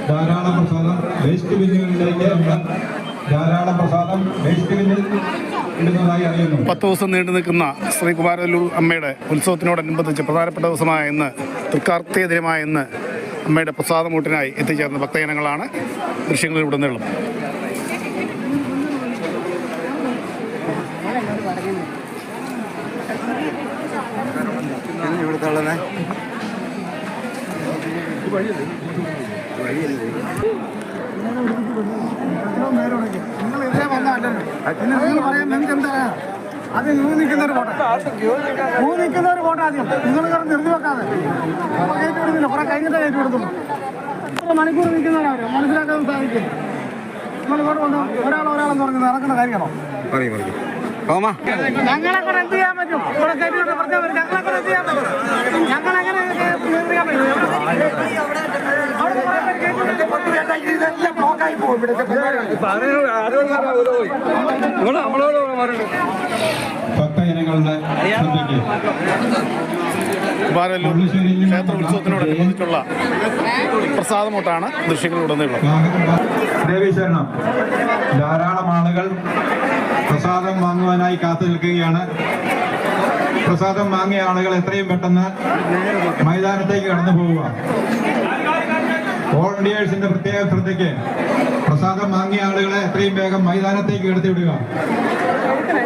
ധാരാളം പ്രസാദം വേസ്റ്റ് ബിന്നുകളിലേക്ക് ധാരാളം പ്രസാദം വേസ്റ്റ് ബിന്നിൽ ഇടുന്നതായി അറിയുന്നു. 10 ദിവസം നീണ്ടു നിൽക്കുന്ന ശ്രീകുമാരല്ലൂർ അമ്മയുടെ ഉത്സവത്തിനോടനുബന്ധിച്ച് പ്രധാനപ്പെട്ട ദിവസമായ ഇന്ന് തൃക്കാർത്തിക ദിനമായ ഇന്ന് അമ്മയുടെ പ്രസാദമൂട്ടിനായി എത്തിച്ചേർന്ന ഭക്തജനങ്ങളാണ് ദൃശ്യങ്ങളിലുടനീളം. അത് നിൽക്കുന്നവർ പോട്ടെ ആദ്യം നിങ്ങൾ നിർത്തി വെക്കാതെ കയറ്റി വിടുന്നില്ല. കുറെ കഴിഞ്ഞിട്ടേ കയറ്റി വിടുന്നു. മണിക്കൂർ നിൽക്കുന്നവരവർ മനസ്സിലാക്കാൻ സാധിക്കും. നിങ്ങൾ ഇങ്ങോട്ട് കൊണ്ട് ഒരാളെന്ന് പറഞ്ഞത് നടക്കുന്ന കാര്യമാണോ? ഞങ്ങളെ കൂടെ എന്ത് ചെയ്യാൻ പറ്റും? ഇവിടെ കയറ്റി വിട്ട് പറഞ്ഞാൽ ഞങ്ങളെ കൂടെ എന്ത് ചെയ്യാൻ പറ്റും? ഞങ്ങളെങ്ങനെ നിയന്ത്രിക്കാൻ പറ്റും? ഭക്തജനങ്ങളുടെ കുമാരല്ലൂർ ക്ഷേത്ര ഉത്സവത്തിനോടനുബന്ധിച്ചുള്ള പ്രസാദമൂട്ടാണ് ദൃശ്യങ്ങളിലുടനീളം. ദേവീശരണം ധാരാളം ആളുകൾ പ്രസാദം വാങ്ങുവാനായി കാത്തു നിൽക്കുകയാണ്. പ്രസാദം വാങ്ങിയ ആളുകൾ എത്രയും പെട്ടെന്ന് മൈതാനത്തേക്ക് കടന്നു പോവുക. വോളണ്ടിയേഴ്സിന്റെ പ്രത്യേക ശ്രദ്ധയ്ക്ക് പ്രസാദം വാങ്ങിയ ആളുകളെ എത്രയും വേഗം മൈതാനത്തേക്ക് കടത്തിവിടുക.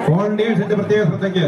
വോളണ്ടിയേഴ്സിന്റെ പ്രത്യേക ശ്രദ്ധയ്ക്ക്